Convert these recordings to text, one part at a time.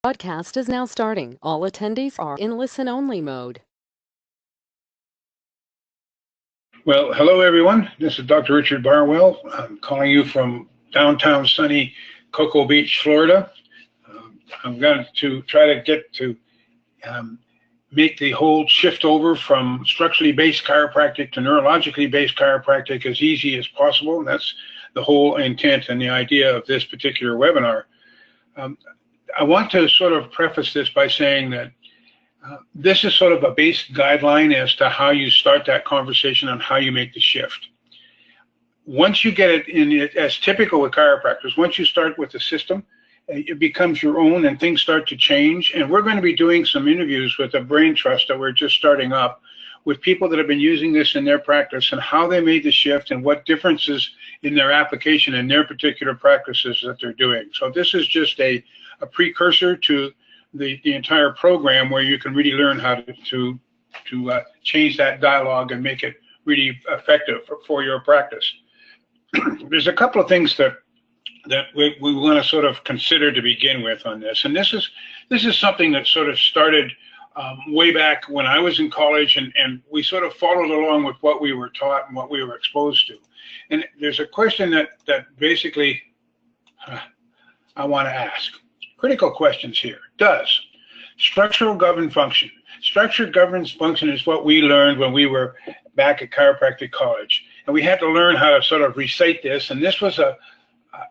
Broadcast is now starting. All attendees are in listen-only mode. Well, hello everyone. This is Dr. Richard Barwell. I'm calling you from downtown sunny Cocoa Beach, Florida. I'm going to try to get to make the whole shift over from structurally based chiropractic to neurologically based chiropractic as easy as possible. That's the whole intent and the idea of this particular webinar. I want to sort of preface this by saying that this is sort of a basic guideline as to how you start that conversation on how you make the shift. Once you get it in, as typical with chiropractors, once you start with the system, it becomes your own and things start to change. And we're going to be doing some interviews with a brain trust that we're just starting up with people that have been using this in their practice and how they made the shift and what differences in their application in their particular practices that they're doing. So this is just a precursor to the entire program where you can really learn how to change that dialogue and make it really effective for your practice. There's a couple of things that we want to sort of consider to begin with on this, and this is something that sort of started way back when I was in college, and we sort of followed along with what we were taught and what we were exposed to. And there's a question that basically I want to ask. Critical questions here. Does structural govern function? Structure governs function is what we learned when we were back at chiropractic college. And we had to learn how to sort of recite this. And this was a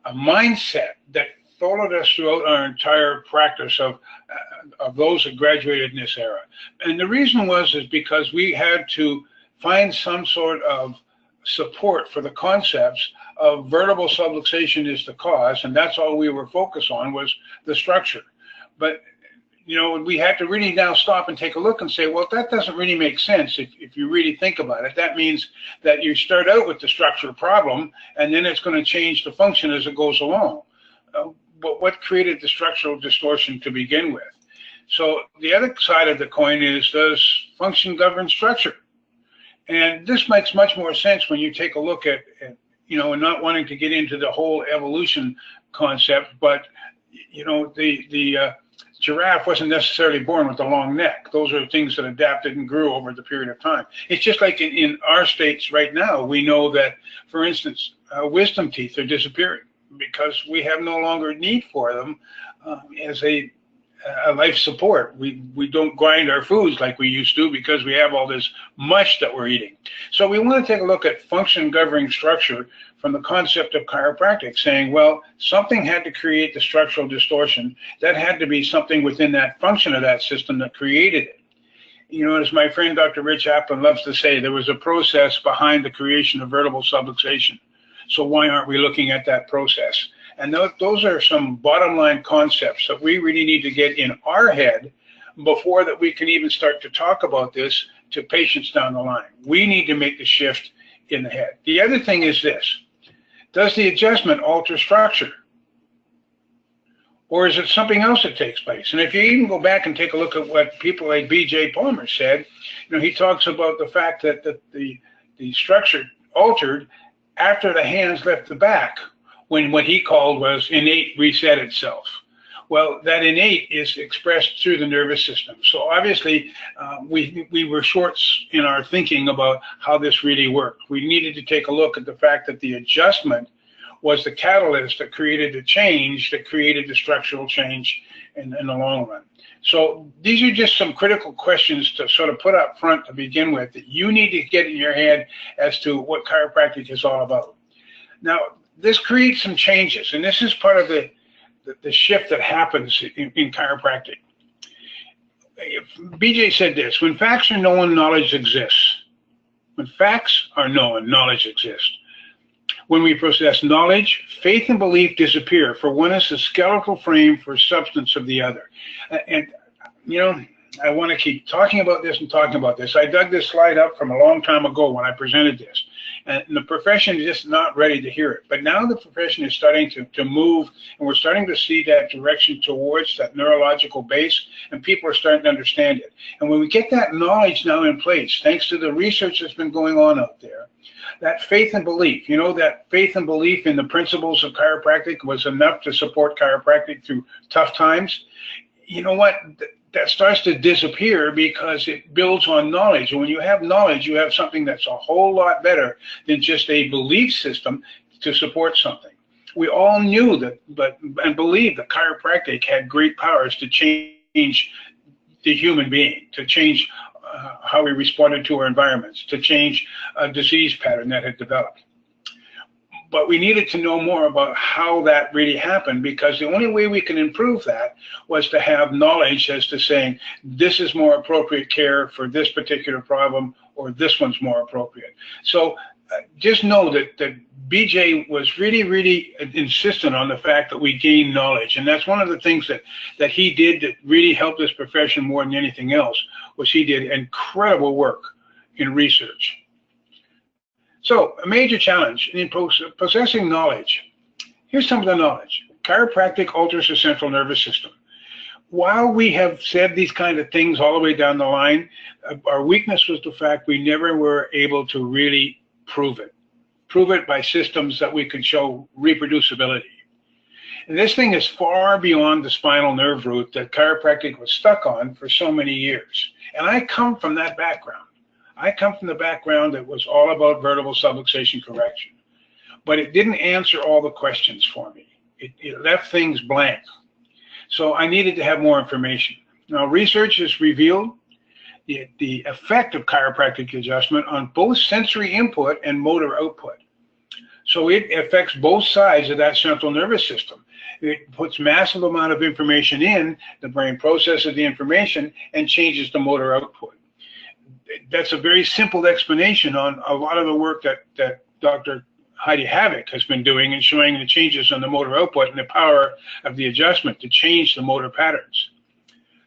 mindset that followed us throughout our entire practice of those that graduated in this era. And the reason is because we had to find some sort of support for the concepts of vertebral subluxation is the cause, and that's all we were focused on was the structure. But you know, we had to really now stop and take a look and say, well, that doesn't really make sense if you really think about it. That means that you start out with the structural problem, and then it's going to change the function as it goes along. But what created the structural distortion to begin with? So the other side of the coin is, does function govern structure? And this makes much more sense when you take a look at you know, and not wanting to get into the whole evolution concept, but you know, the giraffe wasn't necessarily born with a long neck. Those are things that adapted and grew over the period of time. It's just like in our states right now, we know that, for instance, wisdom teeth are disappearing because we have no longer need for them as a life support. We don't grind our foods like we used to because we have all this mush that we're eating. So we want to take a look at function governing structure from the concept of chiropractic, saying, well, something had to create the structural distortion. That had to be something within that function of that system that created it. You know, as my friend Dr. Rich Applin loves to say, there was a process behind the creation of vertebral subluxation. So why aren't we looking at that process? And those are some bottom line concepts that we really need to get in our head before that we can even start to talk about this to patients down the line. We need to make the shift in the head. The other thing is this: does the adjustment alter structure? Or is it something else that takes place? And if you even go back and take a look at what people like B.J. Palmer said, you know, he talks about the fact that the structure altered after the hands left the back, when what he called was innate reset itself. Well, that innate is expressed through the nervous system. So obviously, we were shorts in our thinking about how this really worked. We needed to take a look at the fact that the adjustment was the catalyst that created the change, that created the structural change in the long run. So these are just some critical questions to sort of put up front to begin with that you need to get in your head as to what chiropractic is all about. Now, this creates some changes, and this is part of the shift that happens in chiropractic. BJ said this: when facts are known, knowledge exists. When facts are known, knowledge exists. When we possess knowledge, faith and belief disappear, for one is the skeletal frame for substance of the other. And, you know, I want to keep talking about this and talking about this. I dug this slide up from a long time ago when I presented this. And the profession is just not ready to hear it. But now the profession is starting to move, and we're starting to see that direction towards that neurological base, and people are starting to understand it. And when we get that knowledge now in place, thanks to the research that's been going on out there, that faith and belief, you know, that faith and belief in the principles of chiropractic was enough to support chiropractic through tough times. you know what? That starts to disappear because it builds on knowledge. And when you have knowledge, you have something that's a whole lot better than just a belief system to support something. We all knew that, and believed that chiropractic had great powers to change the human being, to change how we responded to our environments, to change a disease pattern that had developed. But we needed to know more about how that really happened, because the only way we can improve that was to have knowledge as to saying, this is more appropriate care for this particular problem, or this one's more appropriate. So just know that BJ was really insistent on the fact that we gain knowledge. And that's one of the things that he did that really helped this profession more than anything else, was he did incredible work in research. So a major challenge in possessing knowledge. Here's some of the knowledge. Chiropractic alters the central nervous system. While we have said these kind of things all the way down the line, our weakness was the fact we never were able to really prove it. Prove it by systems that we could show reproducibility. And this thing is far beyond the spinal nerve root that chiropractic was stuck on for so many years. And I come from that background. I come from the background that was all about vertebral subluxation correction, but it didn't answer all the questions for me. It left things blank. So I needed to have more information. Now, research has revealed the effect of chiropractic adjustment on both sensory input and motor output. So it affects both sides of that central nervous system. It puts massive amount of information in, the brain processes the information and changes the motor output. That's a very simple explanation on a lot of the work that Dr. Heidi Havoc has been doing and showing the changes on the motor output and the power of the adjustment to change the motor patterns.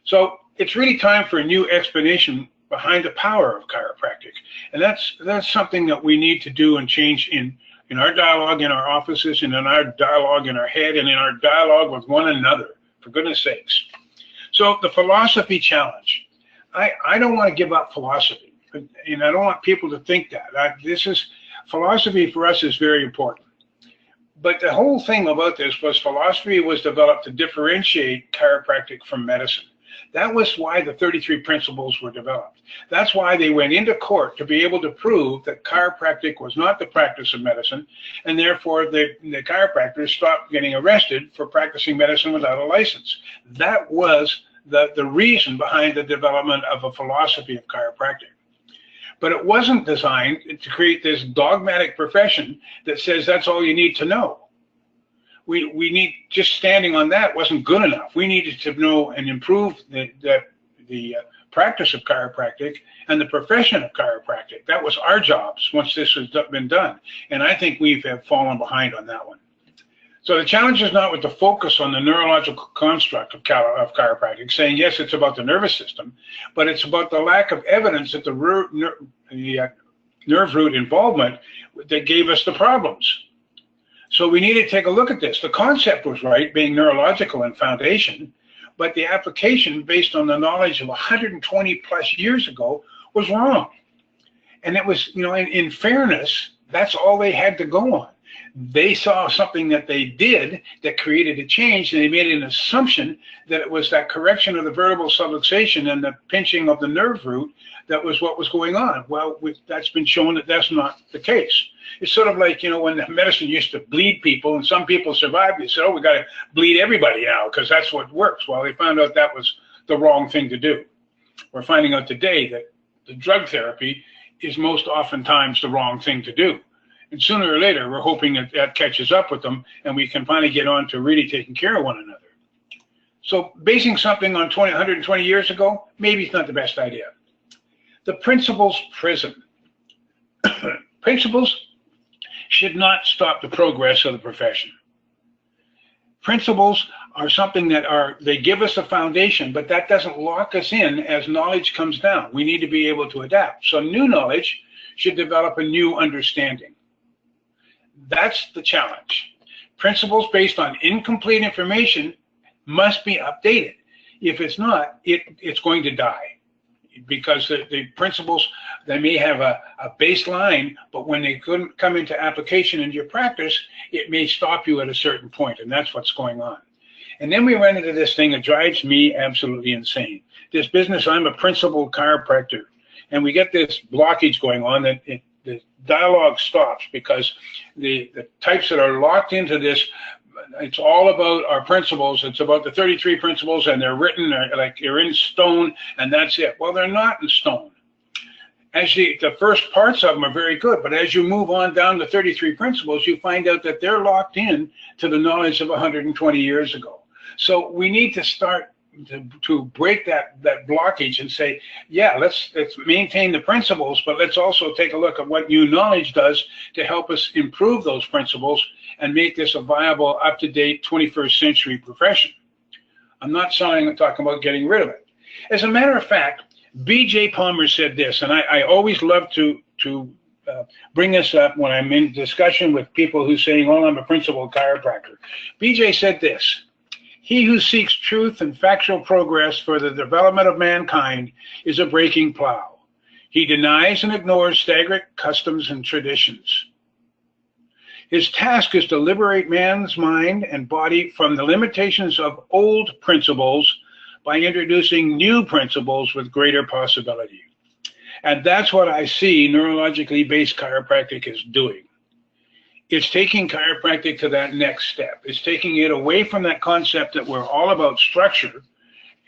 So it's really time for a new explanation behind the power of chiropractic. And that's something that we need to do and change in our dialogue in our offices, and in our dialogue in our head, and in our dialogue with one another, for goodness sakes. So the philosophy challenge. I don't want to give up philosophy, and I don't want people to think that. Philosophy for us is very important. But the whole thing about this was philosophy was developed to differentiate chiropractic from medicine. That was why the 33 principles were developed. That's why they went into court, to be able to prove that chiropractic was not the practice of medicine, and therefore the chiropractors stopped getting arrested for practicing medicine without a license. That was the reason behind the development of a philosophy of chiropractic. But it wasn't designed to create this dogmatic profession that says that's all you need to know. We need, just standing on that wasn't good enough. We needed to know and improve the practice of chiropractic and the profession of chiropractic. That was our jobs once this has been done. And I think we have fallen behind on that one. So the challenge is not with the focus on the neurological construct of chiropractic, saying, yes, it's about the nervous system, but it's about the lack of evidence that the nerve root involvement that gave us the problems. So we need to take a look at this. The concept was right, being neurological in foundation, but the application based on the knowledge of 120 plus years ago was wrong. And it was, in fairness, that's all they had to go on. They saw something that they did that created a change, and they made an assumption that it was that correction of the vertebral subluxation and the pinching of the nerve root that was what was going on. Well, that's been shown that that's not the case. It's sort of like, when the medicine used to bleed people and some people survived, they said, oh, we got to bleed everybody now because that's what works. Well, they found out that was the wrong thing to do. We're finding out today that the drug therapy is most oftentimes the wrong thing to do. And sooner or later, we're hoping that that catches up with them and we can finally get on to really taking care of one another. So basing something on 120 years ago, maybe it's not the best idea. The principles prison. Principles should not stop the progress of the profession. Principles are something they give us a foundation, but that doesn't lock us in as knowledge comes down. We need to be able to adapt. So new knowledge should develop a new understanding. That's the challenge. Principles based on incomplete information must be updated. If it's not, it's going to die, because the principles, they may have a baseline, but when they couldn't come into application into your practice, it may stop you at a certain point, and that's what's going on. And then we run into this thing that drives me absolutely insane. This business, I'm a principal chiropractor, and we get this blockage going on that the dialogue stops because the types that are locked into this, it's all about our principles. It's about the 33 principles, and they're written like they're in stone, and that's it. Well, they're not in stone. Actually, the first parts of them are very good, but as you move on down the 33 principles, you find out that they're locked in to the knowledge of 120 years ago. So we need to start to break that blockage and say, yeah, let's maintain the principles, but let's also take a look at what new knowledge does to help us improve those principles and make this a viable, up-to-date 21st century profession. I'm not talking about getting rid of it. As a matter of fact, B.J. Palmer said this, and I always love to bring this up when I'm in discussion with people who saying, oh, I'm a principal chiropractor. B.J. said this: he who seeks truth and factual progress for the development of mankind is a breaking plow. He denies and ignores stagnant customs and traditions. His task is to liberate man's mind and body from the limitations of old principles by introducing new principles with greater possibility. And that's what I see neurologically based chiropractic is doing. It's taking chiropractic to that next step. It's taking it away from that concept that we're all about structure,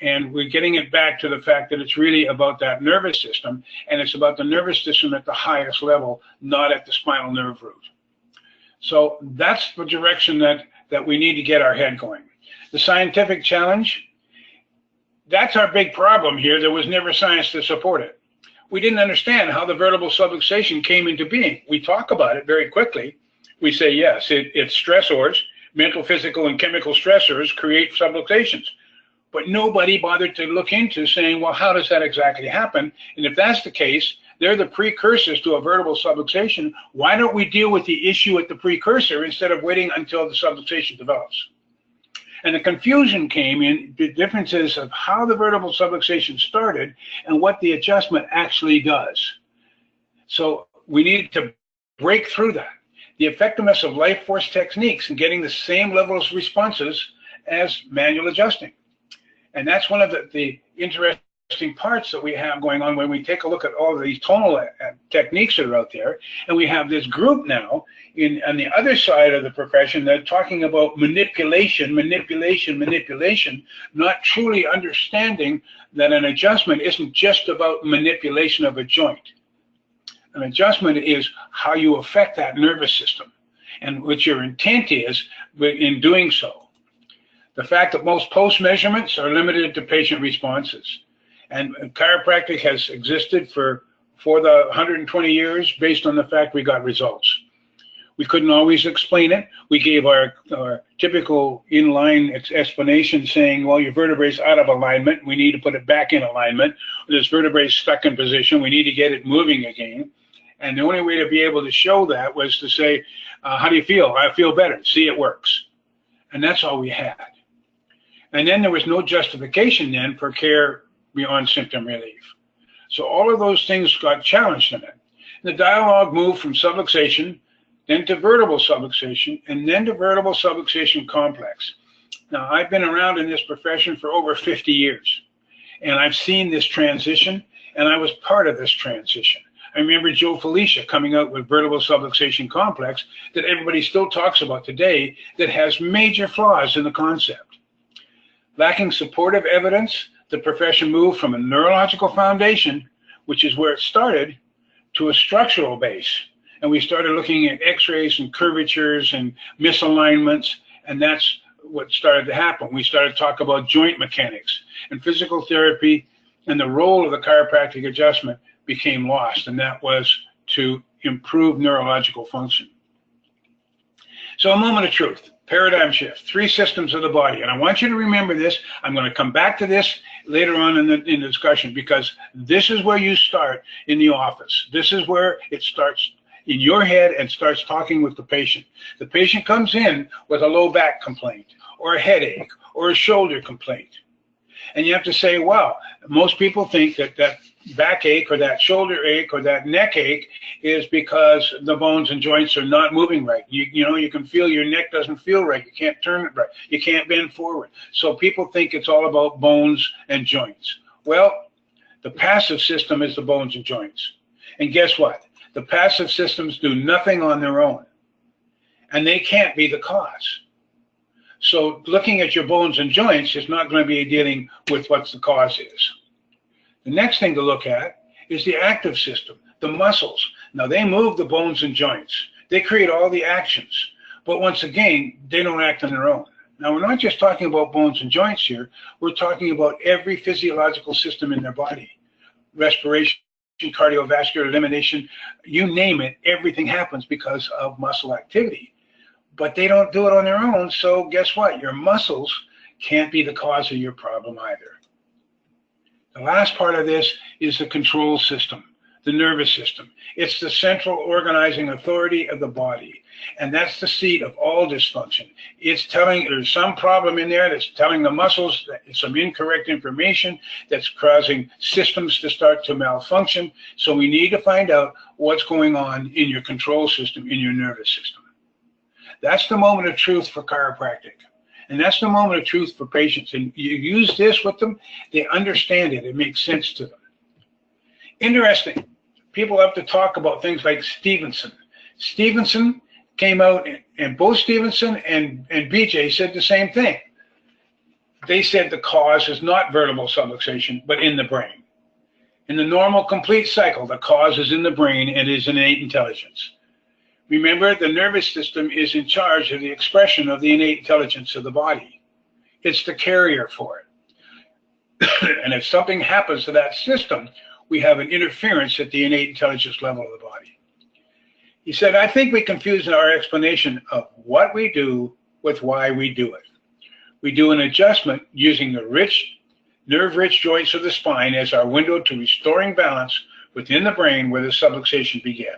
and we're getting it back to the fact that it's really about that nervous system, and it's about the nervous system at the highest level, not at the spinal nerve root. So that's the direction that we need to get our head going. The scientific challenge, that's our big problem here. There was never science to support it. We didn't understand how the vertebral subluxation came into being. We talk about it very quickly. We say, yes, it's stressors, mental, physical, and chemical stressors create subluxations. But nobody bothered to look into saying, well, how does that exactly happen? And if that's the case, they're the precursors to a vertebral subluxation. Why don't we deal with the issue at the precursor instead of waiting until the subluxation develops? And the confusion came in the differences of how the vertebral subluxation started and what the adjustment actually does. So we need to break through that. The effectiveness of life force techniques and getting the same levels of responses as manual adjusting. And that's one of the interesting parts that we have going on when we take a look at all of these tonal techniques that are out there. And we have this group now on the other side of the profession that's talking about manipulation, not truly understanding that an adjustment isn't just about manipulation of a joint. An adjustment is how you affect that nervous system and what your intent is in doing so. The fact that most post measurements are limited to patient responses. And chiropractic has existed for the 120 years based on the fact we got results. We couldn't always explain it. We gave our typical inline explanation saying, well, your vertebrae is out of alignment. We need to put it back in alignment. This vertebrae is stuck in position. We need to get it moving again. And the only way to be able to show that was to say, how do you feel? I feel better. See, it works. And that's all we had. And then there was no justification then for care beyond symptom relief. So all of those things got challenged in it. The dialogue moved from subluxation, then to vertebral subluxation, and then to vertebral subluxation complex. Now, I've been around in this profession for over 50 years, and I've seen this transition, and I was part of this transition. I remember Joe Felicia coming out with vertebral subluxation complex that everybody still talks about today that has major flaws in the concept. Lacking supportive evidence, the profession moved from a neurological foundation, which is where it started, to a structural base. And we started looking at x-rays and curvatures and misalignments, and that's what started to happen. We started to talk about joint mechanics, and physical therapy and the role of the chiropractic adjustment became lost, and that was to improve neurological function. So a moment of truth, paradigm shift, 3 systems of the body. And I want you to remember this. I'm going to come back to this later on in the discussion, because this is where you start in the office. This is where it starts in your head and starts talking with the patient. The patient comes in with a low back complaint or a headache or a shoulder complaint. And you have to say, wow, most people think that backache or that shoulder ache or that neck ache is because the bones and joints are not moving right. You can feel your neck doesn't feel right. You can't turn it right. You can't bend forward. So people think it's all about bones and joints. Well, the passive system is the bones and joints. And guess what? The passive systems do nothing on their own, and they can't be the cause. So looking at your bones and joints is not going to be dealing with what the cause is. The next thing to look at is the active system, the muscles. Now, they move the bones and joints. They create all the actions. But once again, they don't act on their own. Now, we're not just talking about bones and joints here. We're talking about every physiological system in their body. Respiration, cardiovascular, elimination, you name it, everything happens because of muscle activity. But they don't do it on their own, so guess what? Your muscles can't be the cause of your problem either. The last part of this is the control system, the nervous system. It's the central organizing authority of the body, and that's the seat of all dysfunction. It's telling there's some problem in there that's telling the muscles that it's some incorrect information that's causing systems to start to malfunction. So we need to find out what's going on in your control system, in your nervous system. That's the moment of truth for chiropractic. And that's the moment of truth for patients. And you use this with them, they understand it. It makes sense to them. Interesting. People have to talk about things like Stevenson. Stevenson came out, and both Stevenson and BJ said the same thing. They said the cause is not vertebral subluxation, but in the brain. In the normal complete cycle, the cause is in the brain and is innate intelligence. Remember, the nervous system is in charge of the expression of the innate intelligence of the body. It's the carrier for it. And if something happens to that system, we have an interference at the innate intelligence level of the body. He said, I think we confuse our explanation of what we do with why we do it. We do an adjustment using the rich, nerve-rich joints of the spine as our window to restoring balance within the brain where the subluxation began.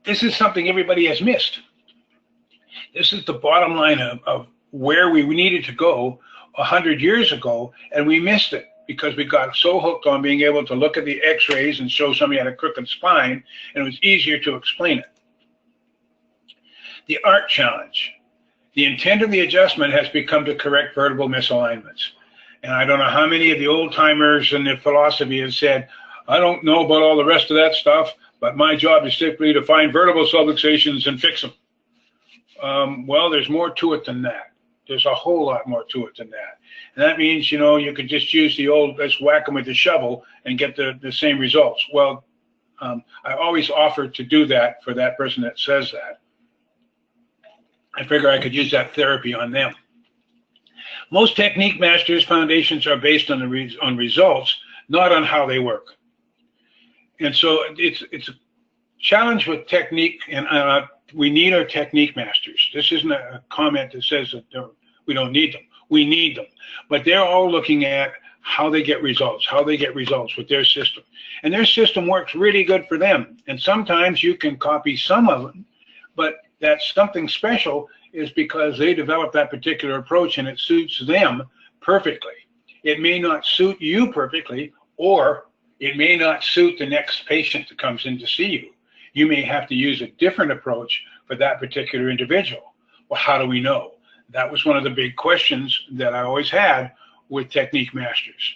This is something everybody has missed. This is the bottom line of where we needed to go 100 years ago, and we missed it because we got so hooked on being able to look at the x-rays and show somebody had a crooked spine, and it was easier to explain it. The art challenge. The intent of the adjustment has become to correct vertebral misalignments. And I don't know how many of the old timers in the philosophy have said, I don't know about all the rest of that stuff, but my job is simply to find vertebral subluxations and fix them. Well, there's more to it than that. There's a whole lot more to it than that. And that means, you could just use the old, let's whack them with the shovel and get the same results. Well, I always offer to do that for that person that says that. I figure I could use that therapy on them. Most technique masters' foundations are based on results, not on how they work. And so it's a challenge with technique, and we need our technique masters. This isn't a comment that says that we don't need them. We need them. But they're all looking at how they get results with their system. And their system works really good for them. And sometimes you can copy some of them, but that's something special is because they develop that particular approach and it suits them perfectly. It may not suit you perfectly, or it may not suit the next patient that comes in to see you. You may have to use a different approach for that particular individual. Well, how do we know? That was one of the big questions that I always had with technique masters.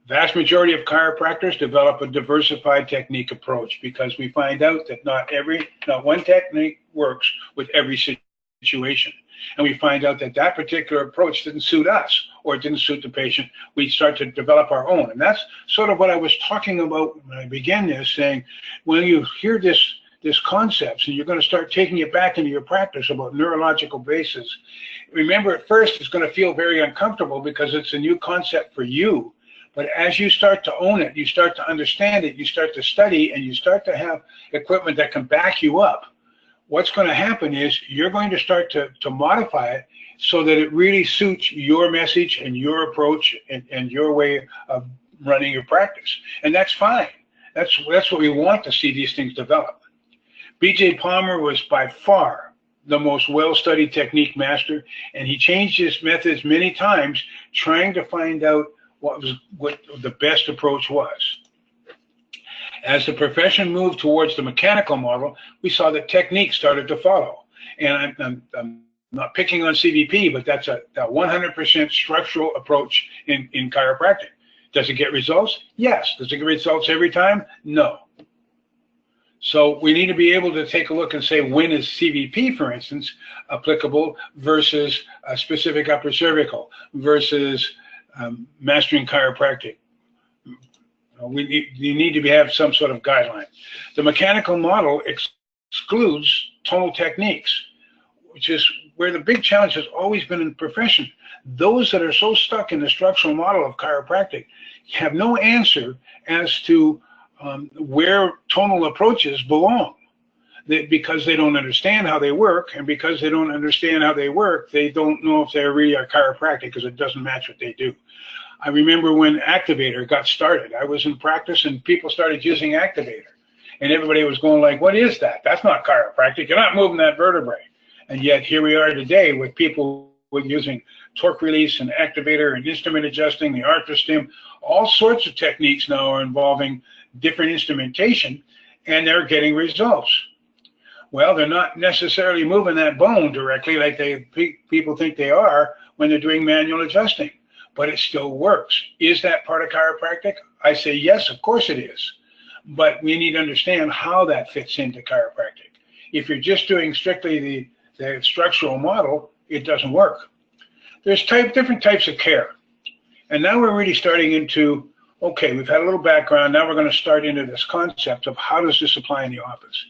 Vast majority of chiropractors develop a diversified technique approach because we find out that not one technique works with every situation. And we find out that that particular approach didn't suit us or it didn't suit the patient. We start to develop our own. And that's sort of what I was talking about when I began this, saying, when you hear this concepts and you're going to start taking it back into your practice about neurological basis, remember at first it's going to feel very uncomfortable because it's a new concept for you. But as you start to own it, you start to understand it, you start to study, and you start to have equipment that can back you up, what's going to happen is you're going to start to modify it so that it really suits your message and your approach and your way of running your practice. And that's fine. That's what we want to see these things develop. B.J. Palmer was by far the most well-studied technique master, and he changed his methods many times trying to find out what the best approach was. As the profession moved towards the mechanical model, we saw that techniques started to follow. And I'm not picking on CBP, but that's a 100% structural approach in chiropractic. Does it get results? Yes. Does it get results every time? No. So we need to be able to take a look and say, when is CBP, for instance, applicable versus a specific upper cervical versus mastering chiropractic? You need to have some sort of guideline. The mechanical model excludes tonal techniques, which is where the big challenge has always been in the profession. Those that are so stuck in the structural model of chiropractic have no answer as to where tonal approaches belong. Because they don't understand how they work, and because they don't understand how they work, they don't know if they're really a chiropractic because it doesn't match what they do. I remember when Activator got started. I was in practice and people started using Activator. And everybody was going like, what is that? That's not chiropractic. You're not moving that vertebrae. And yet here we are today with people using torque release and Activator and instrument adjusting, the arthrostim. All sorts of techniques now are involving different instrumentation, and they're getting results. Well, they're not necessarily moving that bone directly like people think they are when they're doing manual adjusting. But it still works. Is that part of chiropractic? I say yes, of course it is. But we need to understand how that fits into chiropractic. If you're just doing strictly the structural model, it doesn't work. There's different types of care. And now we're really starting into, okay, we've had a little background. Now we're going to start into this concept of how does this apply in the office.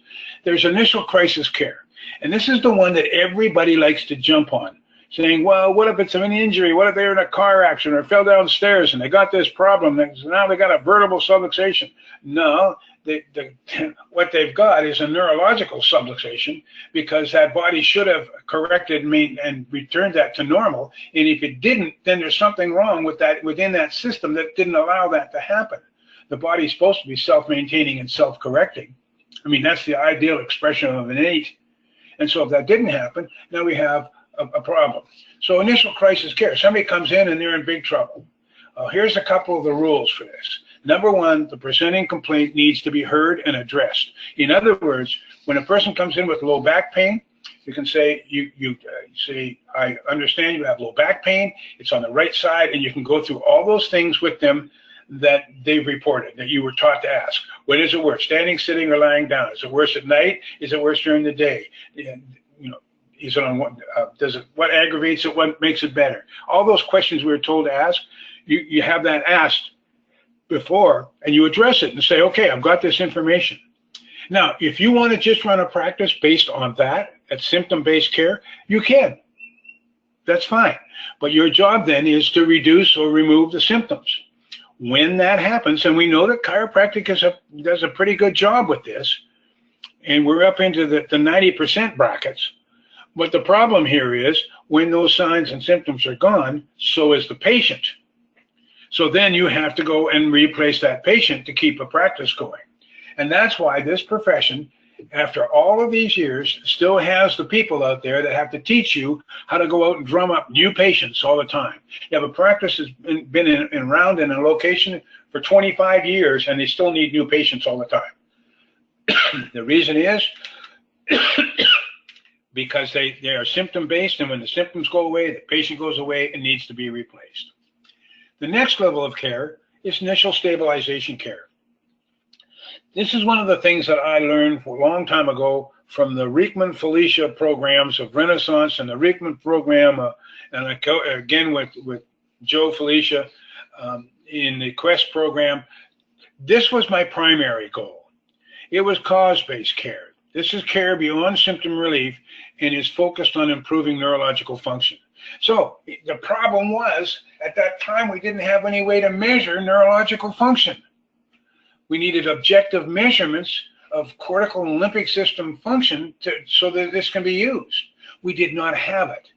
There's initial crisis care. And this is the one that everybody likes to jump on, saying, well, what if it's an injury? What if they're in a car accident or fell downstairs and they got this problem? So now they got a vertebral subluxation. No, what they've got is a neurological subluxation because that body should have corrected and returned that to normal. And if it didn't, then there's something wrong with that within that system that didn't allow that to happen. The body's supposed to be self-maintaining and self-correcting. I mean, that's the ideal expression of innate. And so if that didn't happen, now we have a problem. So initial crisis care, somebody comes in and they're in big trouble. Here's a couple of the rules for this. Number one, the presenting complaint needs to be heard and addressed. In other words, when a person comes in with low back pain, you can say, you say, I understand you have low back pain, it's on the right side, and you can go through all those things with them that they've reported, that you were taught to ask. When is it worse, standing, sitting, or lying down? Is it worse at night? Is it worse during the day? Is it on what what aggravates it? What makes it better? All those questions we were told to ask, you have that asked before, and you address it and say, okay, I've got this information. Now, if you want to just run a practice based on that, at symptom-based care, you can. That's fine. But your job then is to reduce or remove the symptoms. When that happens, and we know that chiropractic does a pretty good job with this, and we're up into the 90% brackets. But the problem here is when those signs and symptoms are gone, so is the patient. So then you have to go and replace that patient to keep a practice going. And that's why this profession, after all of these years, still has the people out there that have to teach you how to go out and drum up new patients all the time. You have a practice that's been around in a location for 25 years, and they still need new patients all the time. The reason is because they are symptom-based, and when the symptoms go away, the patient goes away and needs to be replaced. The next level of care is initial stabilization care. This is one of the things that I learned a long time ago from the Riekman Felicia programs of Renaissance and the Riekman program, and again with Joe Felicia in the Quest program. This was my primary goal. It was cause-based care. This is care beyond symptom relief and is focused on improving neurological function. So the problem was, at that time, we didn't have any way to measure neurological function. We needed objective measurements of cortical and limbic system function so that this can be used. We did not have it.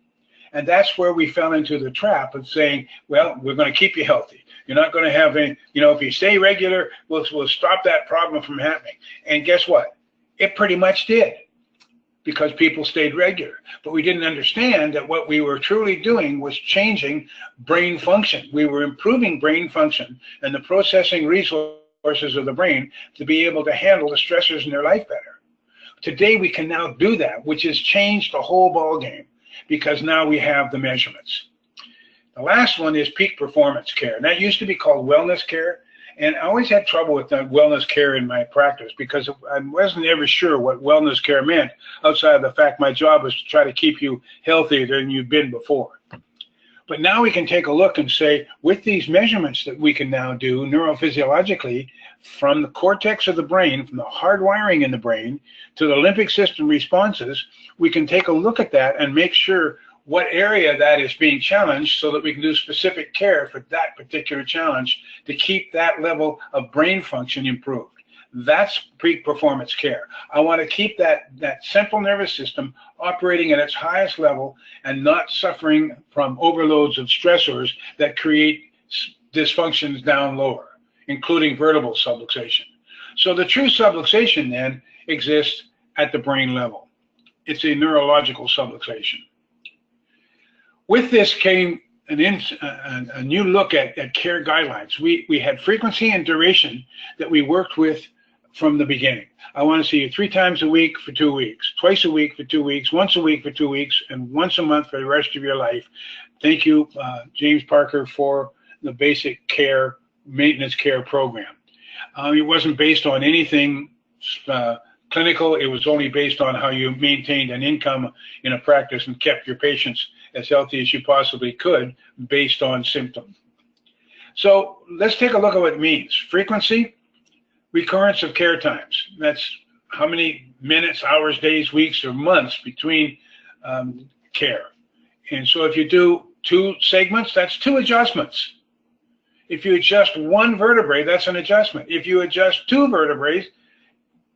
And that's where we fell into the trap of saying, well, we're going to keep you healthy. You're not going to have any, if you stay regular, we'll stop that problem from happening. And guess what? It pretty much did. because people stayed regular. But we didn't understand that what we were truly doing was changing brain function. We were improving brain function and the processing resources of the brain to be able to handle the stressors in their life better. Today we can now do that, which has changed the whole ball game because now we have the measurements. The last one is peak performance care. And that used to be called wellness care. And I always had trouble with that wellness care in my practice because I wasn't ever sure what wellness care meant outside of the fact my job was to try to keep you healthier than you've been before. But now we can take a look and say, with these measurements that we can now do neurophysiologically from the cortex of the brain, from the hardwiring in the brain to the limbic system responses, we can take a look at that and make sure what area that is being challenged so that we can do specific care for that particular challenge to keep that level of brain function improved. That's peak performance care. I want to keep that central nervous system operating at its highest level and not suffering from overloads of stressors that create dysfunctions down lower, including vertebral subluxation. So the true subluxation then exists at the brain level. It's a neurological subluxation. With this came a new look at care guidelines. We had frequency and duration that we worked with from the beginning. I want to see you 3 times a week for 2 weeks, twice a week for 2 weeks, once a week for 2 weeks, and once a month for the rest of your life. Thank you, James Parker, for the basic care, maintenance care program. It wasn't based on anything clinical. It was only based on how you maintained an income in a practice and kept your patients as healthy as you possibly could based on symptoms. So let's take a look at what it means. Frequency, recurrence of care times. That's how many minutes, hours, days, weeks, or months between care. And so if you do 2 segments, that's 2 adjustments. If you adjust 1 vertebrae, that's an adjustment. If you adjust 2 vertebrae,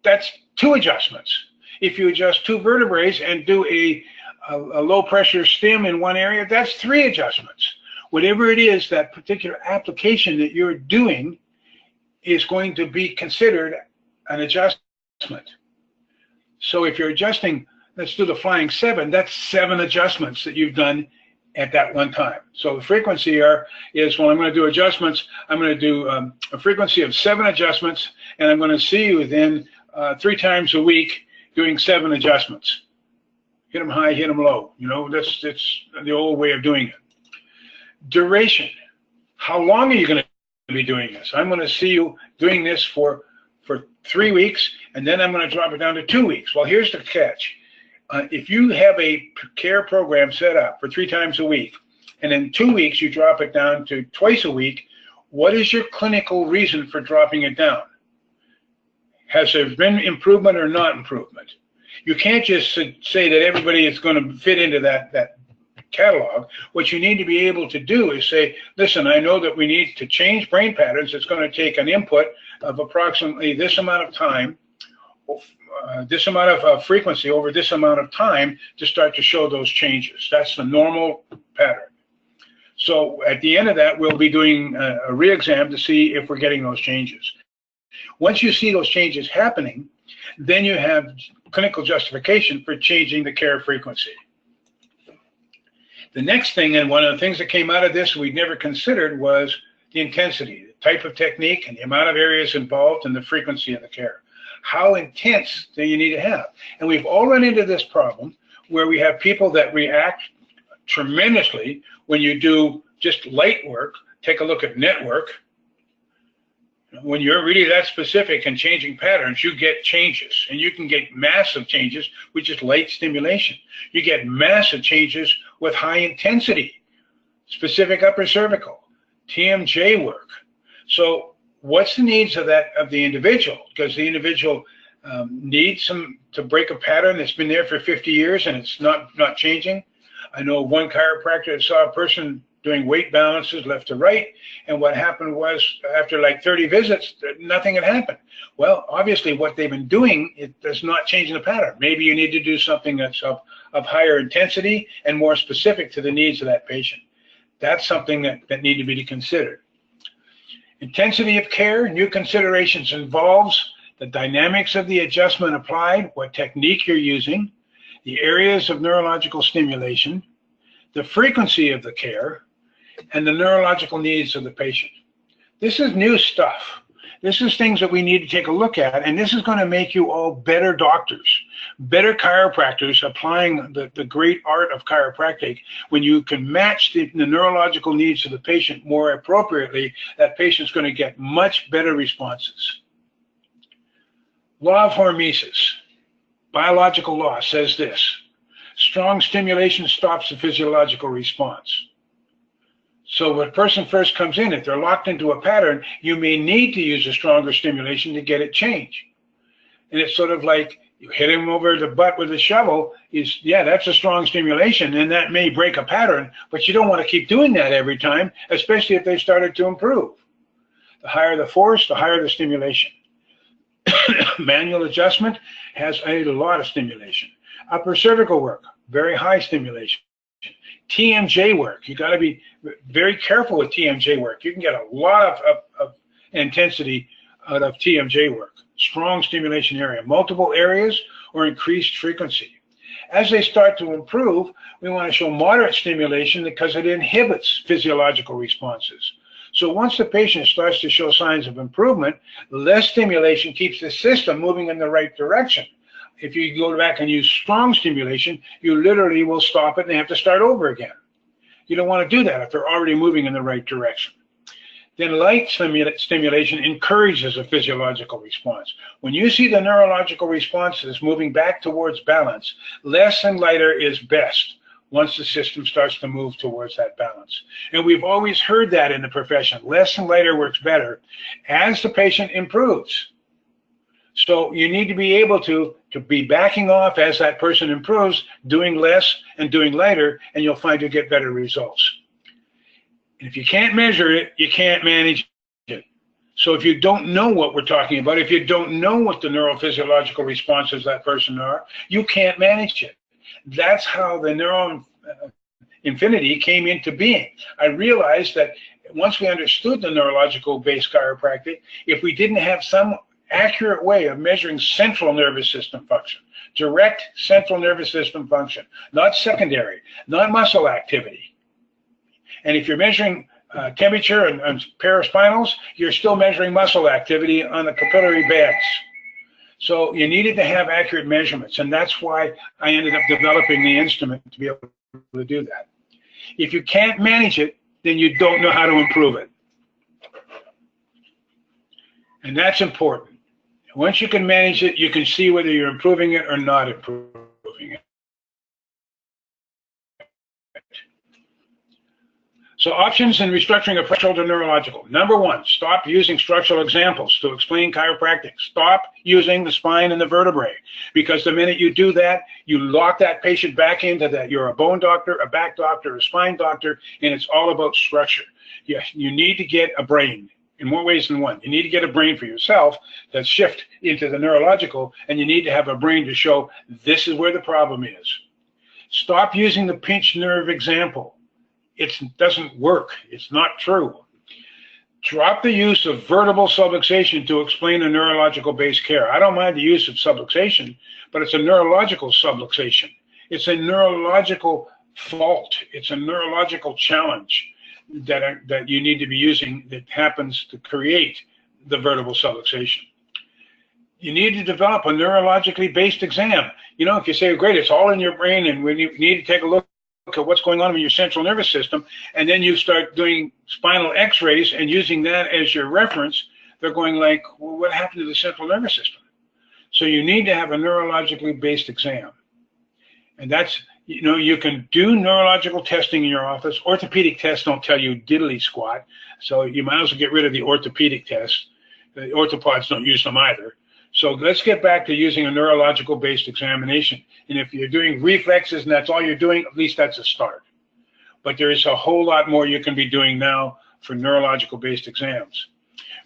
that's 2 adjustments. If you adjust 2 vertebrae and do a low pressure stim in one area, that's 3 adjustments. Whatever it is, that particular application that you're doing is going to be considered an adjustment. So if you're adjusting, let's do the flying 7, that's 7 adjustments that you've done at that one time. So the frequency is when I'm going to do adjustments, I'm going to do a frequency of 7 adjustments, and I'm going to see you then 3 times a week doing 7 adjustments. Hit them high, hit them low. You know, that's the old way of doing it. Duration. How long are you going to be doing this? I'm going to see you doing this for 3 weeks, and then I'm going to drop it down to 2 weeks. Well, here's the catch. If you have a care program set up for 3 times a week, and in 2 weeks you drop it down to twice a week, what is your clinical reason for dropping it down? Has there been improvement or not improvement? You can't just say that everybody is going to fit into that catalog. What you need to be able to do is say, listen, I know that we need to change brain patterns. It's going to take an input of approximately this amount of time, this amount of frequency over this amount of time to start to show those changes. That's the normal pattern. So at the end of that, we'll be doing a re-exam to see if we're getting those changes. Once you see those changes happening, then you have clinical justification for changing the care frequency. The next thing, and one of the things that came out of this we'd never considered, was the intensity, the type of technique, and the amount of areas involved, and the frequency of the care. How intense do you need to have? And we've all run into this problem where we have people that react tremendously when you do just light work. Take a look at network. When you're really that specific and changing patterns, you get changes, and you can get massive changes with just light stimulation. You get massive changes with high intensity, specific upper cervical, TMJ work. So what's the needs of the individual? Because the individual needs to break a pattern that's been there for 50 years and it's not changing. I know one chiropractor that saw a person doing weight balances left to right, and what happened was after like 30 visits, nothing had happened. Well, obviously what they've been doing, it does not change the pattern. Maybe you need to do something that's of higher intensity and more specific to the needs of that patient. That's something that need to be considered. Intensity of care, new considerations involves the dynamics of the adjustment applied, what technique you're using, the areas of neurological stimulation, the frequency of the care, and the neurological needs of the patient. This is new stuff. This is things that we need to take a look at, and this is going to make you all better doctors, better chiropractors applying the great art of chiropractic. When you can match the neurological needs of the patient more appropriately, that patient's going to get much better responses. Law of hormesis, biological law, says this: strong stimulation stops the physiological response. So when a person first comes in, if they're locked into a pattern, you may need to use a stronger stimulation to get it changed. And it's sort of like you hit him over the butt with a shovel. Yeah, that's a strong stimulation, and that may break a pattern, but you don't want to keep doing that every time, especially if they started to improve. The higher the force, the higher the stimulation. Manual adjustment has a lot of stimulation. Upper cervical work, very high stimulation. TMJ work, you got to be very careful with TMJ work. You can get a lot of intensity out of TMJ work. Strong stimulation area, multiple areas or increased frequency. As they start to improve, we want to show moderate stimulation because it inhibits physiological responses. So once the patient starts to show signs of improvement, less stimulation keeps the system moving in the right direction. If you go back and use strong stimulation, you literally will stop it and they have to start over again. You don't want to do that if they're already moving in the right direction. Then light stimulation encourages a physiological response. When you see the neurological responses moving back towards balance, less and lighter is best once the system starts to move towards that balance. And we've always heard that in the profession. Less and lighter works better as the patient improves. So you need to be able to be backing off as that person improves, doing less and doing lighter, and you'll find you'll get better results. And if you can't measure it, you can't manage it. So if you don't know what we're talking about, if you don't know what the neurophysiological responses of that person are, you can't manage it. That's how the NeuroInfiniti came into being. I realized that once we understood the neurological based chiropractic, if we didn't have some accurate way of measuring central nervous system function, direct central nervous system function, not secondary, not muscle activity. And if you're measuring temperature and paraspinals, you're still measuring muscle activity on the capillary beds. So you needed to have accurate measurements, and that's why I ended up developing the instrument to be able to do that. If you can't manage it, then you don't know how to improve it. And that's important. Once you can manage it, you can see whether you're improving it or not improving it. So options in restructuring of shoulder neurological. Number one, stop using structural examples to explain chiropractic. Stop using the spine and the vertebrae, because the minute you do that, you lock that patient back into that. You're a bone doctor, a back doctor, a spine doctor, and it's all about structure. You need to get a brain. In more ways than one. You need to get a brain for yourself that shift into the neurological, and you need to have a brain to show this is where the problem is. Stop using the pinched nerve example. It doesn't work. It's not true. Drop the use of vertebral subluxation to explain a neurological based care. I don't mind the use of subluxation, but it's a neurological subluxation. It's a neurological fault. It's a neurological challenge that you need to be using that happens to create the vertebral subluxation. You need to develop a neurologically based exam. You know, if you say, great, it's all in your brain, and we need to take a look at what's going on in your central nervous system, and then you start doing spinal x-rays and using that as your reference, they're going like, well, what happened to the central nervous system? So you need to have a neurologically based exam. And that's, you know, you can do neurological testing in your office. Orthopedic tests don't tell you diddly squat, so you might as well get rid of the orthopedic tests. The orthopods don't use them either. So let's get back to using a neurological based examination. And if you're doing reflexes and that's all you're doing, at least that's a start. But there is a whole lot more you can be doing now for neurological based exams.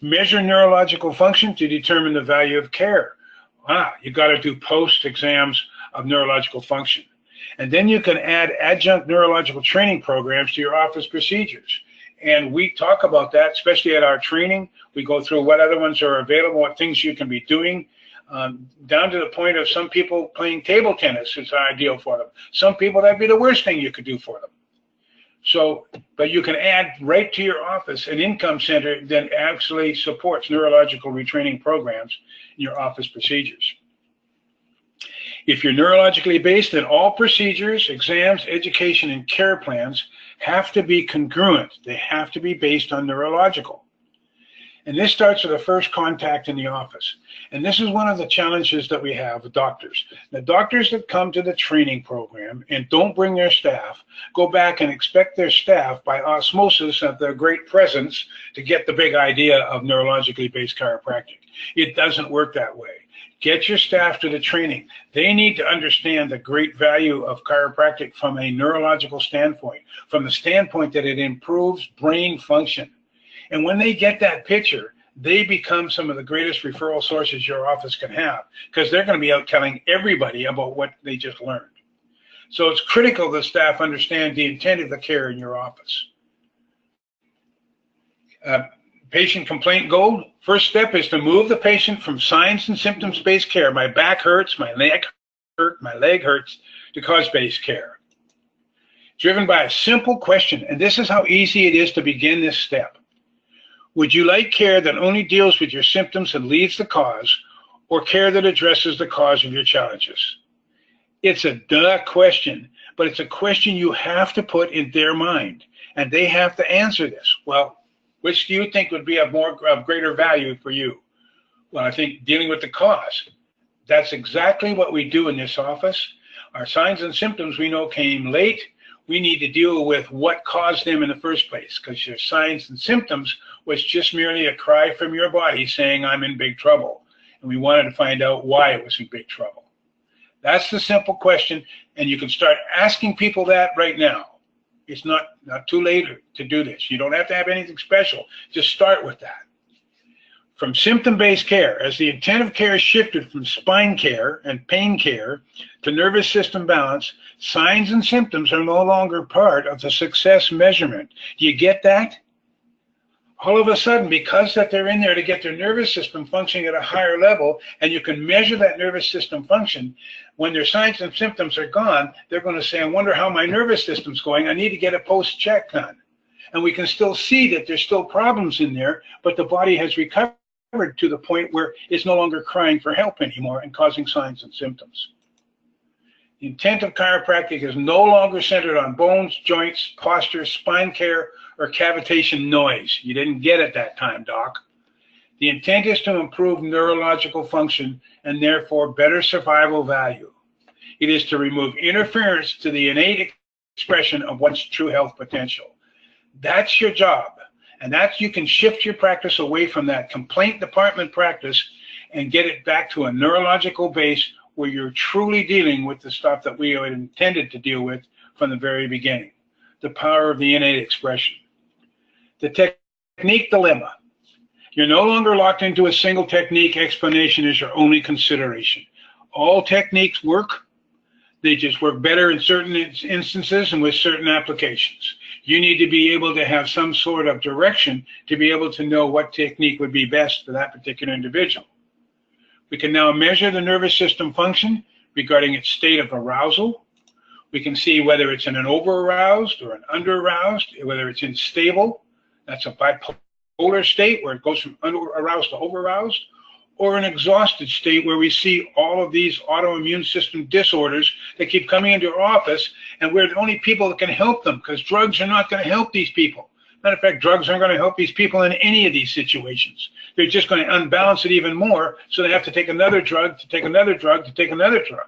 Measure neurological function to determine the value of care. You got to do post exams of neurological function. And then you can add adjunct neurological training programs to your office procedures. And we talk about that, especially at our training. We go through what other ones are available, what things you can be doing. down to the point of some people playing table tennis is ideal for them. Some people, that'd be the worst thing you could do for them. So, but you can add right to your office an income center that actually supports neurological retraining programs in your office procedures. If you're neurologically based, then all procedures, exams, education, and care plans have to be congruent. They have to be based on neurological. And this starts with the first contact in the office. And this is one of the challenges that we have with doctors. The doctors that come to the training program and don't bring their staff go back and expect their staff by osmosis of their great presence to get the big idea of neurologically based chiropractic. It doesn't work that way. Get your staff to the training. They need to understand the great value of chiropractic from a neurological standpoint, from the standpoint that it improves brain function. And when they get that picture, they become some of the greatest referral sources your office can have, because they're going to be out telling everybody about what they just learned. So it's critical that staff understand the intent of the care in your office. Patient complaint goal. First step is to move the patient from signs and symptoms-based care, my back hurts, my neck hurts, my leg hurts, to cause-based care. Driven by a simple question, and this is how easy it is to begin this step. Would you like care that only deals with your symptoms and leaves the cause, or care that addresses the cause of your challenges? It's a duh question, but it's a question you have to put in their mind, and they have to answer this. Well, which do you think would be of greater value for you? Well, I think dealing with the cause. That's exactly what we do in this office. Our signs and symptoms we know came late. We need to deal with what caused them in the first place, because your signs and symptoms was just merely a cry from your body saying, I'm in big trouble. And we wanted to find out why it was in big trouble. That's the simple question, and you can start asking people that right now. It's not too late to do this. You don't have to have anything special. Just start with that. From symptom-based care, as the intent of care shifted from spine care and pain care to nervous system balance, signs and symptoms are no longer part of the success measurement. Do you get that? All of a sudden, because that they're in there to get their nervous system functioning at a higher level, and you can measure that nervous system function, when their signs and symptoms are gone, they're going to say, I wonder how my nervous system's going. I need to get a post-check done. And we can still see that there's still problems in there, but the body has recovered to the point where it's no longer crying for help anymore and causing signs and symptoms. The intent of chiropractic is no longer centered on bones, joints, posture, spine care, or cavitation noise. You didn't get it that time, doc. The intent is to improve neurological function and therefore better survival value. It is to remove interference to the innate expression of one's true health potential. That's your job. And that's, you can shift your practice away from that complaint department practice and get it back to a neurological base where you're truly dealing with the stuff that we had intended to deal with from the very beginning. The power of the innate expression. The technique dilemma. You're no longer locked into a single technique. Explanation is your only consideration. All techniques work. They just work better in certain instances and with certain applications. You need to be able to have some sort of direction to be able to know what technique would be best for that particular individual. We can now measure the nervous system function regarding its state of arousal. We can see whether it's in an over-aroused or an under-aroused, whether it's unstable. That's a bipolar state where it goes from under-aroused to over-aroused, or an exhausted state where we see all of these autoimmune system disorders that keep coming into our office, and we're the only people that can help them because drugs are not going to help these people. Matter of fact, drugs aren't going to help these people in any of these situations. They're just going to unbalance it even more, so they have to take another drug, to take another drug, to take another drug.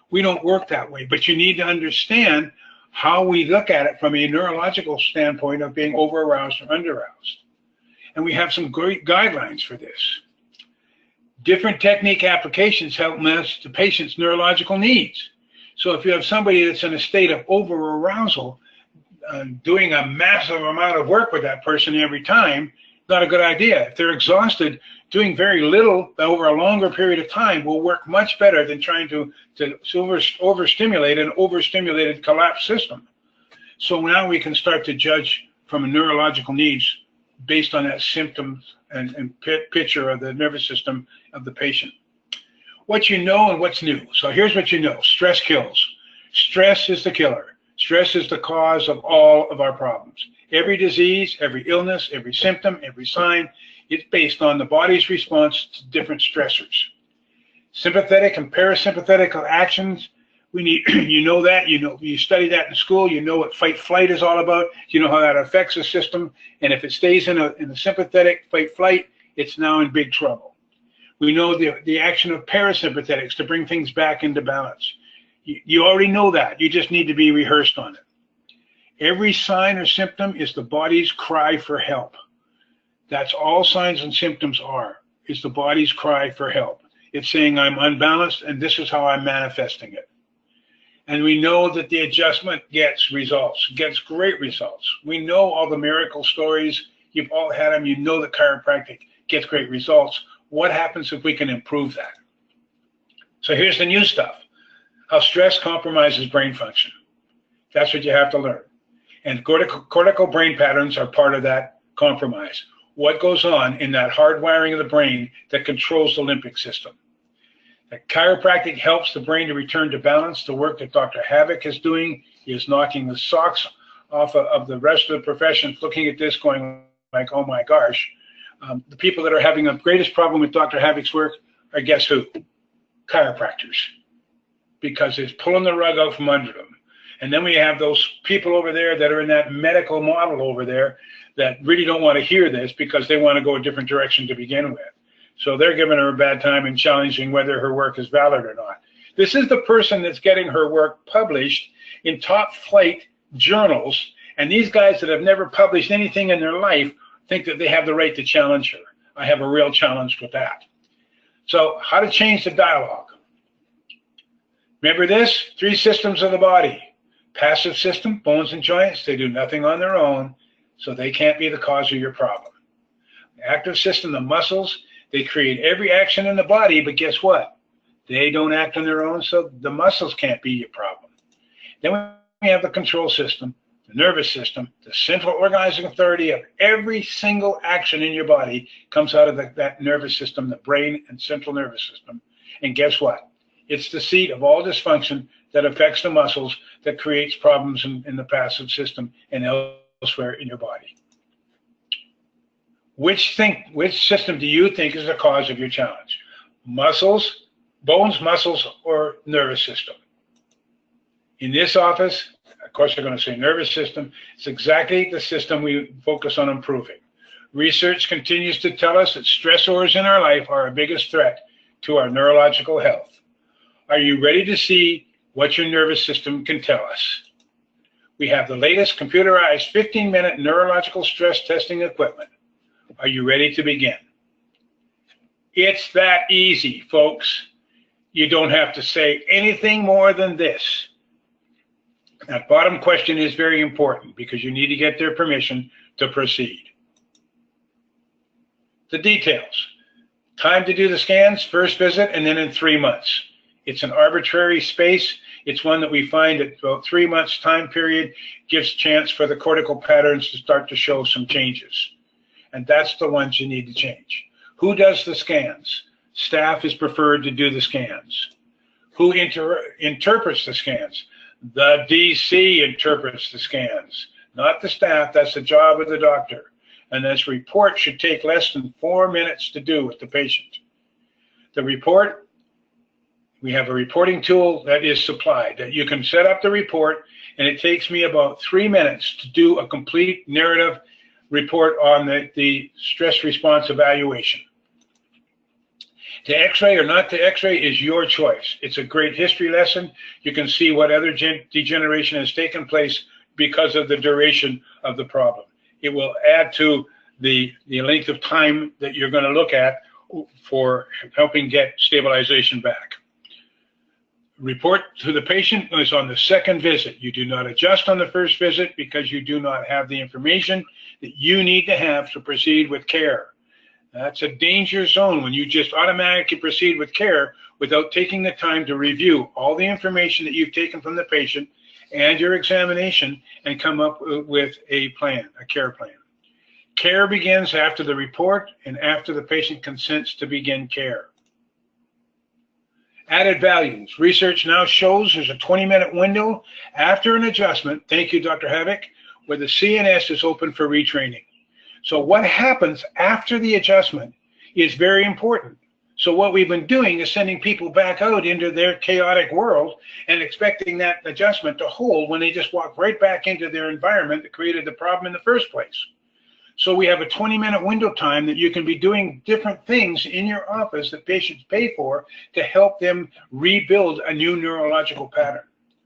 We don't work that way, but you need to understand how we look at it from a neurological standpoint of being over-aroused or under-aroused. And we have some great guidelines for this. Different technique applications help match the patient's neurological needs. So if you have somebody that's in a state of over-arousal, doing a massive amount of work with that person every time, not a good idea. If they're exhausted, doing very little over a longer period of time will work much better than trying to overstimulate an overstimulated collapsed system. So now we can start to judge from a neurological needs based on that symptoms and picture of the nervous system of the patient. what you know and what's new. So here's what you know. Stress kills. Stress is the killer. Stress is the cause of all of our problems. Every disease, every illness, every symptom, every sign, it's based on the body's response to different stressors. Sympathetic and parasympathetic actions, we need, you know that, you study that in school, you know what fight flight is all about, you know how that affects the system, and if it stays in a sympathetic fight flight, it's now in big trouble. We know the action of parasympathetics to bring things back into balance. You already know that, you just need to be rehearsed on it. Every sign or symptom is the body's cry for help. That's all signs and symptoms are, is the body's cry for help. It's saying I'm unbalanced and this is how I'm manifesting it. And we know that the adjustment gets results, gets great results. We know all the miracle stories. You've all had them. You know that chiropractic gets great results. What happens if we can improve that? So here's the new stuff. How stress compromises brain function. That's what you have to learn. And cortical brain patterns are part of that compromise. What goes on in that hardwiring of the brain that controls the limbic system. That chiropractic helps the brain to return to balance. The work that Dr. Havoc is doing is knocking the socks off of the rest of the profession, looking at this going like, oh my gosh. The people that are having the greatest problem with Dr. Havoc's work are, guess who? Chiropractors. Because it's pulling the rug out from under them. And then we have those people over there that are in that medical model over there that really don't want to hear this because they want to go a different direction to begin with. So they're giving her a bad time and challenging whether her work is valid or not. This is the person that's getting her work published in top flight journals. And these guys that have never published anything in their life think that they have the right to challenge her. I have a real challenge with that. So how to change the dialogue. Remember this? 3 systems of the body. Passive system, bones and joints, they do nothing on their own, so they can't be the cause of your problem. The active system, the muscles, they create every action in the body, but guess what? They don't act on their own, so the muscles can't be your problem. Then we have the control system, the nervous system, the central organizing authority of every single action in your body comes out of that nervous system, the brain and central nervous system. And guess what? It's the seat of all dysfunction that affects the muscles that creates problems in the passive system and elsewhere in your body. Which system do you think is the cause of your challenge? Muscles, bones, muscles, or nervous system? In this office, of course, they're going to say nervous system. It's exactly the system we focus on improving. Research continues to tell us that stressors in our life are our biggest threat to our neurological health. Are you ready to see what your nervous system can tell us? We have the latest computerized 15-minute neurological stress testing equipment. Are you ready to begin? It's that easy, folks. You don't have to say anything more than this. That bottom question is very important because you need to get their permission to proceed. The details. Time to do the scans, first visit, and then in 3 months. It's an arbitrary space. It's one that we find at about 3 months time period gives chance for the cortical patterns to start to show some changes. And that's the ones you need to change. Who does the scans? Staff is preferred to do the scans. Who interprets the scans? The DC interprets the scans, not the staff. That's the job of the doctor. And this report should take less than 4 minutes to do with the patient. The report, we have a reporting tool that is supplied that you can set up the report, and it takes me about 3 minutes to do a complete narrative report on the stress response evaluation. To x-ray or not to x-ray is your choice. It's a great history lesson. You can see what other degeneration has taken place because of the duration of the problem. It will add to the length of time that you're going to look at for helping get stabilization back. Report to the patient is on the second visit. You do not adjust on the first visit because you do not have the information that you need to have to proceed with care. That's a danger zone when you just automatically proceed with care without taking the time to review all the information that you've taken from the patient and your examination and come up with a plan, a care plan. Care begins after the report and after the patient consents to begin care. Added values. Research now shows there's a 20-minute window after an adjustment, thank you, Dr. Havoc, where the CNS is open for retraining. So what happens after the adjustment is very important. So what we've been doing is sending people back out into their chaotic world and expecting that adjustment to hold when they just walk right back into their environment that created the problem in the first place. So we have a 20-minute window time that you can be doing different things in your office that patients pay for to help them rebuild a new neurological pattern,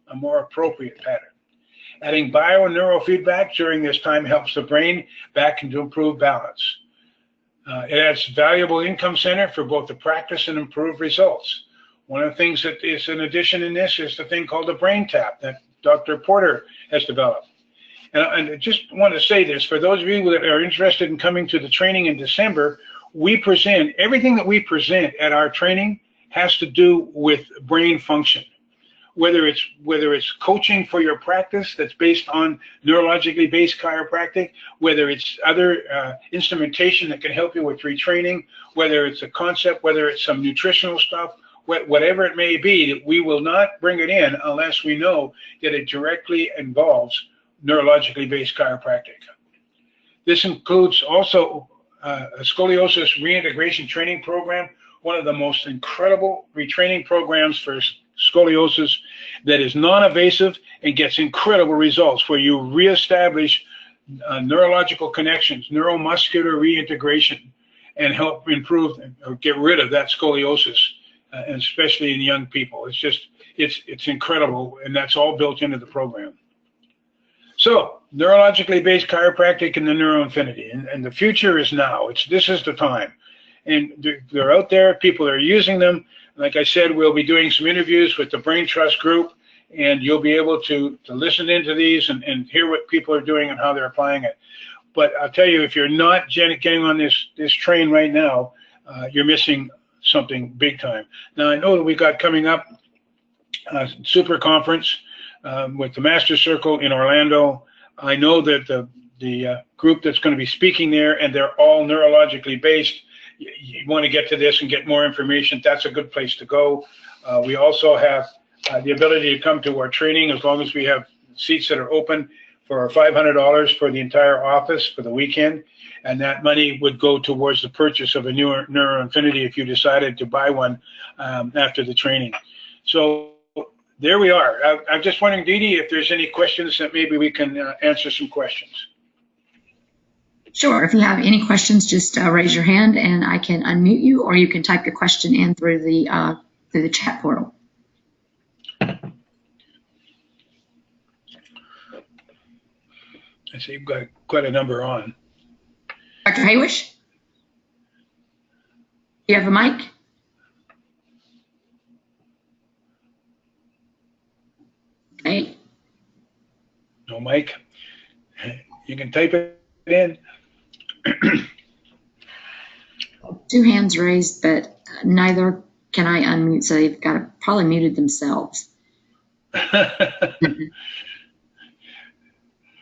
a more appropriate pattern. Adding bio and neurofeedback during this time helps the brain back into improved balance. It adds valuable income center for both the practice and improved results. One of the things that is an addition in this is the thing called the brain tap that Dr. Porter has developed. And I just want to say this, for those of you that are interested in coming to the training in December, we present, everything that we present at our training has to do with brain function. Whether it's coaching for your practice that's based on neurologically based chiropractic, whether it's other instrumentation that can help you with retraining, whether it's a concept, whether it's some nutritional stuff, whatever it may be, we will not bring it in unless we know that it directly involves neurologically based chiropractic. This includes also a scoliosis reintegration training program, one of the most incredible retraining programs for scoliosis that is non-invasive and gets incredible results, where you reestablish neurological connections, neuromuscular reintegration, and help improve or get rid of that scoliosis, and especially in young people. It's just, it's incredible, and that's all built into the program. So, neurologically based chiropractic and the NeuroInfiniti, and the future is now. This is the time, and they're out there. People are using them. Like I said, we'll be doing some interviews with the Brain Trust group, and you'll be able to listen into these and hear what people are doing and how they're applying it. But I'll tell you, if you're not getting on this train right now, you're missing something big time. Now, I know that we've got coming up a super conference with the Master Circle in Orlando. I know that the group that's going to be speaking there, and they're all neurologically based. You want to get to this and get more information, that's a good place to go. We also have the ability to come to our training as long as we have seats that are open for $500 for the entire office for the weekend. And that money would go towards the purchase of a new NeuroInfiniti if you decided to buy one after the training. So there we are. I'm just wondering, Dee Dee, if there's any questions that maybe we can answer some questions. Sure. If you have any questions, just raise your hand and I can unmute you, or you can type your question in through the chat portal. I see you've got quite a number on. Dr. Haywish, do you have a mic? Okay. No mic. You can type it in. Two hands raised, but neither can I unmute, so they've probably muted themselves. All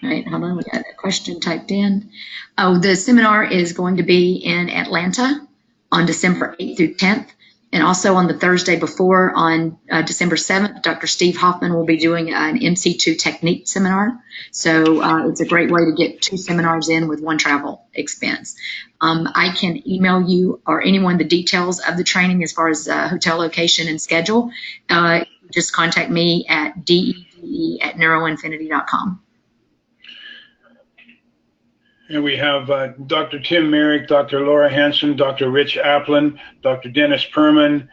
right, hold on, we got a question typed in. Oh, the seminar is going to be in Atlanta on December 8th through 10th. And also on the Thursday before, on December 7th, Dr. Steve Hoffman will be doing an MC2 technique seminar. So it's a great way to get 2 seminars in with 1 travel expense. I can email you or anyone the details of the training as far as hotel location and schedule. Just contact me at dede@neuroinfiniti.com. And we have Dr. Tim Merrick, Dr. Laura Hansen, Dr. Rich Applin, Dr. Dennis Perman,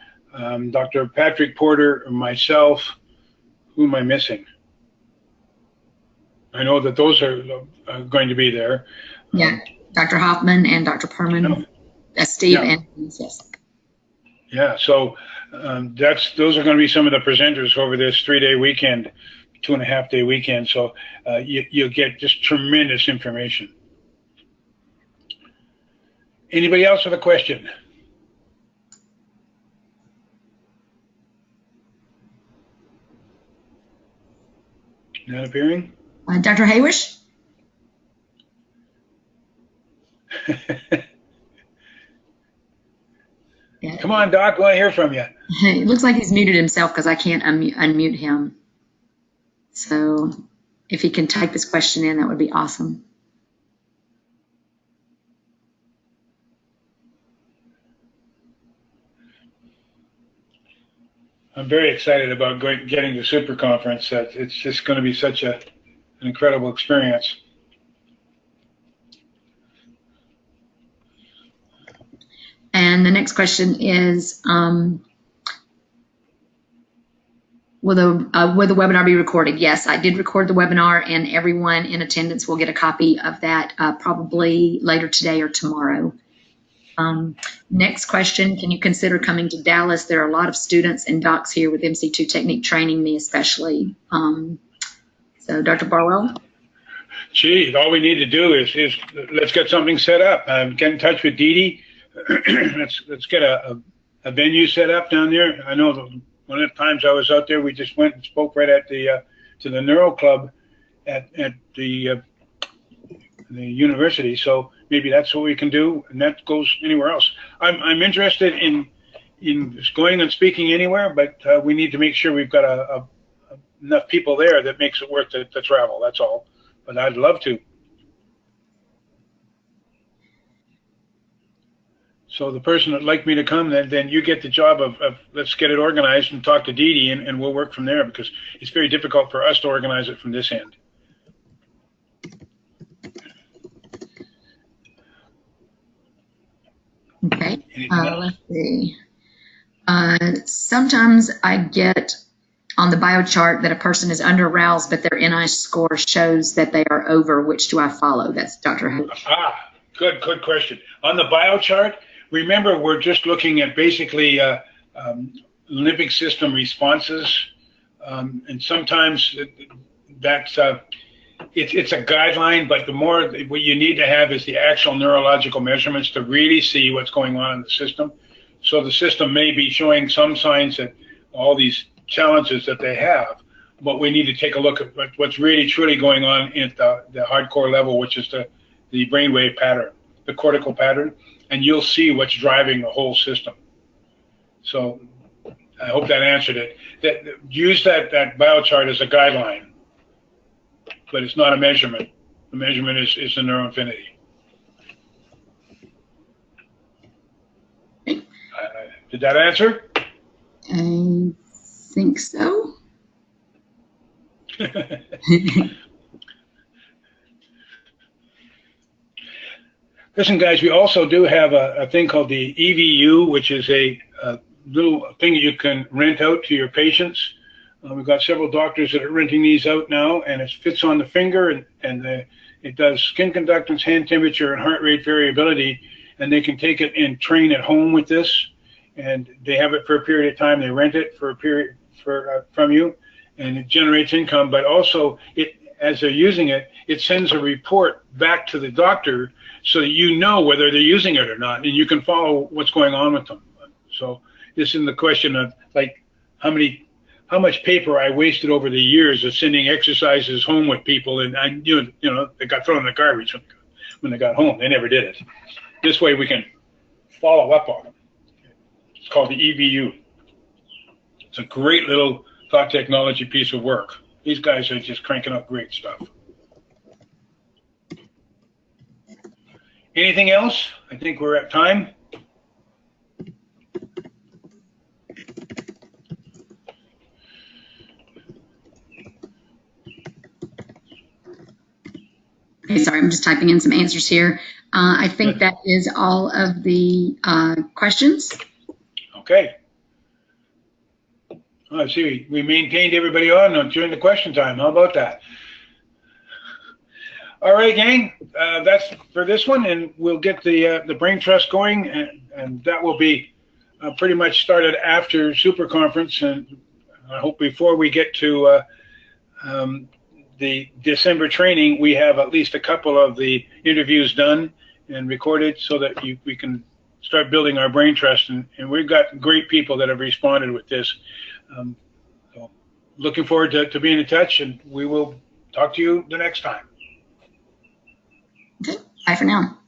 Dr. Patrick Porter, myself. Who am I missing? I know that those are going to be there. Yeah, Dr. Hoffman and Dr. Perman. Steve and yes. Yeah, so those are going to be some of the presenters over this 3-day weekend, 2.5-day weekend. So you'll get just tremendous information. Anybody else with a question? Not appearing? Dr. Haywish? Come Come on, Doc, I want to hear from you. It looks like he's muted himself because I can't unmute him. So if he can type his question in, that would be awesome. I'm very excited about getting to Super Conference. It's just going to be such an incredible experience. And the next question is, will the webinar be recorded? Yes, I did record the webinar, and everyone in attendance will get a copy of that probably later today or tomorrow. Next question, can you consider coming to Dallas? There are a lot of students and docs here with MC2 technique training, me especially. So Dr. Barwell? Gee, all we need to do is let's get something set up. Get in touch with Dee Dee. let's get a venue set up down there. I know one of the times I was out there, we just went and spoke right at the to the Neuro Club at the university. So maybe that's what we can do, and that goes anywhere else. I'm interested in going and speaking anywhere, but we need to make sure we've got enough people there that makes it worth the travel. That's all. But I'd love to. So the person that'd like me to come, then you get the job of let's get it organized and talk to Dee Dee, and we'll work from there, because it's very difficult for us to organize it from this end. Okay, let's see. Sometimes I get on the biochart that a person is under aroused, but their NI score shows that they are over. Which do I follow? That's Dr. Hoach. Good question. On the biochart, remember, we're just looking at basically limbic system responses, and sometimes that's it's a guideline, but the more what you need to have is the actual neurological measurements to really see what's going on in the system. So the system may be showing some signs that all these challenges that they have, but we need to take a look at what's really truly going on at the hardcore level, which is the brainwave pattern, the cortical pattern, and you'll see what's driving the whole system. So I hope that answered it. Use that biochart as a guideline, but it's not a measurement. The measurement is the NeuroInfiniti. Did that answer? I think so. Listen, guys, we also do have a thing called the EVU, which is a little thing that you can rent out to your patients. We've got several doctors that are renting these out now, and it fits on the finger, and it does skin conductance, hand temperature, and heart rate variability, and they can take it and train at home with this, and they have it for a period of time. They rent it for a period from you, and it generates income, but also as they're using it, it sends a report back to the doctor so that you know whether they're using it or not, and you can follow what's going on with them. So this is the question of like how much paper I wasted over the years of sending exercises home with people, and I knew, they got thrown in the garbage when they got home. They never did it. This way we can follow up on them. It's called the EVU. It's a great little thought technology piece of work. These guys are just cranking up great stuff. Anything else? I think we're at time. Okay, sorry, I'm just typing in some answers here. I think that is all of the questions. Okay. Oh, I see. We maintained everybody on during the question time. How about that? All right, gang. That's for this one, and we'll get the brain trust going, and that will be pretty much started after Super Conference, and I hope before we get to the December training, we have at least a couple of the interviews done and recorded so that we can start building our brain trust. And we've got great people that have responded with this. So looking forward to being in touch, and we will talk to you the next time. Okay, bye for now.